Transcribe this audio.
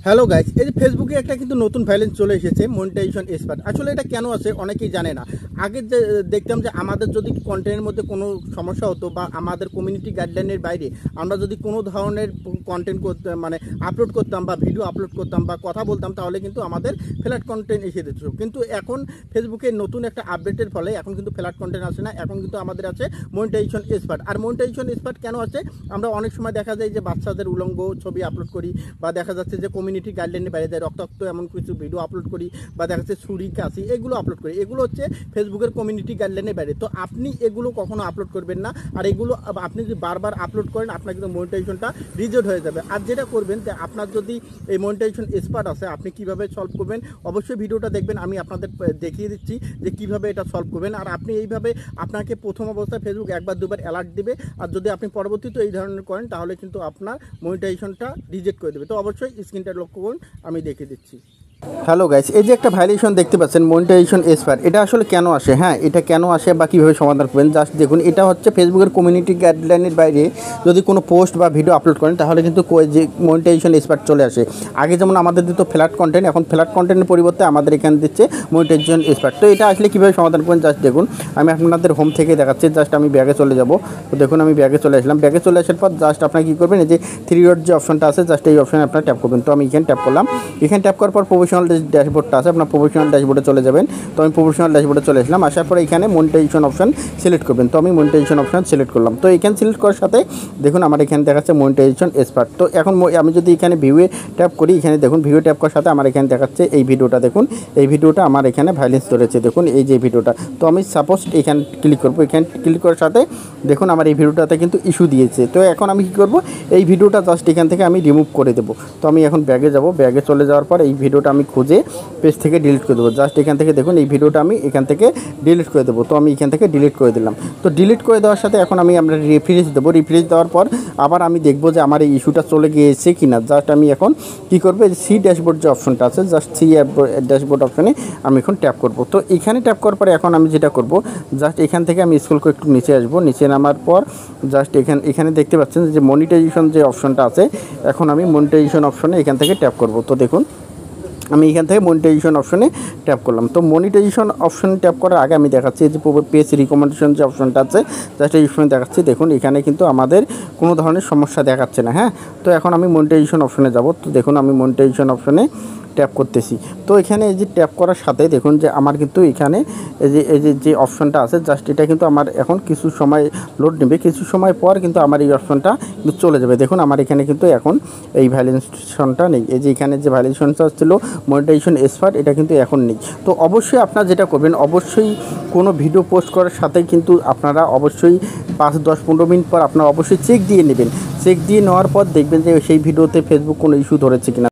Hello guys, এই যে ফেসবুকে একটা কিন্তু নতুন ভ্যালেন্স চলে এসেছে, মনিটাইজেশন এক্সপার্ট। আসলে এটা কেন আছে অনেকেই জানে না। আগে যে দেখতাম যে আমাদের যদি কন্টেন্টের মধ্যে কোনো সমস্যা হতো বা আমাদের কমিউনিটি গাইডলাইনের বাইরে আমরা যদি কোনো ধরনের কন্টেন্ট করতে মানে আপলোড করতাম বা ভিডিও আপলোড করতাম বা কথা বলতাম, তাহলে কিন্তু আমাদের ফ্ল্যাট কন্টেন্ট এসে দিত। কিন্তু এখন ফেসবুকের নতুন একটা আপডেটের ফলে এখন কিন্তু ফ্ল্যাট কন্টেন্ট আসে না, এখন কিন্তু আমাদের আছে মনিটাইজেশন এক্সপার্ট। আর মনিটাইজেশন এক্সপার্ট কেন আছে? আমরা অনেক সময় দেখা যায় যে বাচ্চাদের উলঙ্গ ছবি আপলোড করি, বা দেখা যাচ্ছে যে কমিউনিটি গাইডলাইনের বাইরে যায় রক্তাক্ত এমন কিছু ভিডিও আপলোড করি, বা দেখা যাচ্ছে ছুরি কাশি এগুলো আপলোড করি। এগুলো হচ্ছে ফেসবুকের কমিউনিটি গাইডলাইনের বাইরে। তো আপনি এগুলো কখনো আপলোড করবেন না। আর এগুলো আপনি যদি বারবার আপলোড করেন, আপনার কিন্তু মনিটাইজেশনটা রিজেক্ট হয়ে যাবে। আর যেটা করবেন যে আপনার যদি এই মনিটাইজেশন এক্সপার্ট আছে, আপনি কিভাবে সলভ করবেন অবশ্যই ভিডিওটা দেখবেন। আমি আপনাদের দেখিয়ে দিচ্ছি যে কিভাবে এটা সলভ করবেন। আর আপনি এইভাবে আপনাকে প্রথম অবস্থায় ফেসবুক একবার দুবার অ্যালার্ট দিবে, আর যদি আপনি পরবর্তীতে এই ধরনের করেন তাহলে কিন্তু আপনার মনিটাইজেশনটা রিজেক্ট করে দেবে। তো অবশ্যই স্ক্রিনটা লক্ষ্য করুন, আমি দেখিয়ে দিচ্ছি। হ্যালো গাইস, এই যে একটা ভাইলেশন দেখতে পাচ্ছেন মনিটাইজেশন এক্সপার্ট, এটা আসলে কেন আসে? হ্যাঁ, এটা কেন আসে বা কীভাবে সমাধান করবেন জাস্ট দেখুন। এটা হচ্ছে ফেসবুকের কমিউনিটি গাইডলাইনের বাইরে যদি কোনো পোস্ট বা ভিডিও আপলোড করেন তাহলে কিন্তু যে মনিটাইজেশন এক্সপার্ট চলে আসে। আগে যেমন আমাদের দিত ফ্ল্যাট কন্টেন্ট, এখন ফ্ল্যাট কন্টেন্টের পরিবর্তে আমাদের এখানে দিচ্ছে মনিটাইজেশন এক্সপার্ট। তো এটা আসলে কীভাবে সমাধান করবেন জাস্ট দেখুন। আমি আপনাদের হোম থেকে দেখাচ্ছি। জাস্ট আমি ব্যাগে চলে যাব। তো দেখুন আমি ব্যাগে চলে আসলাম। ব্যাগে চলে আসার পর জাস্ট আপনারা কী করবেন, এই যে থ্রি ডট যে অপশনটা আছে জাস্ট এই অপশনে আপনারা ট্যাপ করবেন। তো আমি এখানে ট্যাপ করলাম। এখানে ট্যাপ করার পর প্রফেশনাল ড্যাশবোর্ডটা আছে, আপনার প্রফেশনাল ড্যাশবোর্ডে চলে যাবেন। তো আমি প্রফেশনাল ড্যাশবোর্ডে চলে আসলাম। আসার পরে এখানে মনিটাইজেশন অপশন সিলেক্ট করবেন। তো আমি মনিটাইজেশন অপশন সিলেক্ট করলাম। তো এখানে সিলেক্ট করার সাথে দেখুন আমার এখানে দেখাচ্ছে মনিটাইজেশন এক্সপার্ট। তো এখন আমি যদি এখানে ভিউয়ে ট্যাপ করি, এখানে দেখুন ভিউয়ে ট্যাপ করার সাথে আমার এখানে দেখাচ্ছে এই ভিডিওটা। দেখুন এই ভিডিওটা আমার এখানে ভাইলেন্স ধরেছে, দেখুন এই যে ভিডিওটা। তো আমি সাপোজ এখানে ক্লিক করবো। এখানে ক্লিক করার সাথে দেখুন আমার এই ভিডিওটাতে কিন্তু ইস্যু দিয়েছে। তো এখন আমি কী করবো, এই ভিডিওটা জাস্ট এখান থেকে আমি রিমুভ করে দেবো। তো আমি এখন ব্যাগে যাব। ব্যাগে চলে যাওয়ার পর এই ভিডিওটা আমি খুঁজে পেজ থেকে ডিলিট করে দেবো। জাস্ট এখান থেকে দেখুন এই ভিডিওটা আমি এখান থেকে ডিলিট করে দেবো। তো আমি এখান থেকে ডিলিট করে দিলাম। তো ডিলিট করে দেওয়ার সাথে এখন আমরা রিফ্রেশ দেবো। রিফ্রেশ দেওয়ার পর আবার আমি দেখবো যে আমার এই ইস্যুটা চলে গিয়েছে কি না। জাস্ট আমি এখন কী করবো, সি ড্যাশবোর্ড যে অপশনটা আছে জাস্ট সি ড্যাশবোর্ড অপশনে আমি এখন ট্যাপ করব। তো এখানে ট্যাপ করার পরে এখন আমি যেটা করব, জাস্ট এখান থেকে আমি স্ক্রল করে একটু নিচে আসবো। নিচে নামার পর জাস্ট এখানে দেখতে পাচ্ছেন যে মনিটাইজেশন যে অপশনটা আছে, এখন আমি মনিটাইজেশন অপশনে এখান থেকে ট্যাপ করব। তো দেখুন আমি এখান থেকে মনিটাইজেশন অপশনে ট্যাপ করলাম। তো মনিটাইজেশন অপশনে ট্যাপ করার আগে আমি দেখাচ্ছি যে পেজ রিকমেন্ডেশন যে অপশনটা আছে জাস্ট এই অপশনে দেখাচ্ছি। দেখুন এখানে কিন্তু আমাদের কোনো ধরনের সমস্যা দেখাচ্ছে না। হ্যাঁ, তো এখন আমি মনিটাইজেশন অপশনে যাব। তো দেখুন আমি মনিটাইজেশন অপশনে ট্যাপ করতেছি। তো এখানে এই যে ট্যাপ করার সাথে দেখুন যে আমার কিন্তু এখানে এই যে অপশনটা আছে জাস্ট এটা কিন্তু আমার এখন কিছু সময় লোড নেবে। কিছু সময় পর কিন্তু আমার এই অপশনটা কিন্তু চলে যাবে। দেখুন আমার এখানে কিন্তু এখন এই ভ্যালিডেশনটা নেই। এই যে এখানে যে ভ্যালিডেশনটা ছিল মনিটাইজেশন এক্সপার্ট, এটা কিন্তু এখন নেই। তো অবশ্যই আপনারা যেটা করবেন, অবশ্যই কোনো ভিডিও পোস্ট করার সাথে কিন্তু আপনারা অবশ্যই 5, 10, 15 মিনিট পর আপনারা অবশ্যই চেক দিয়ে নেবেন। চেক দিয়ে নেওয়ার পর দেখবেন যে সেই ভিডিওতে ফেসবুক কোনো ইস্যু ধরেছে কিনা।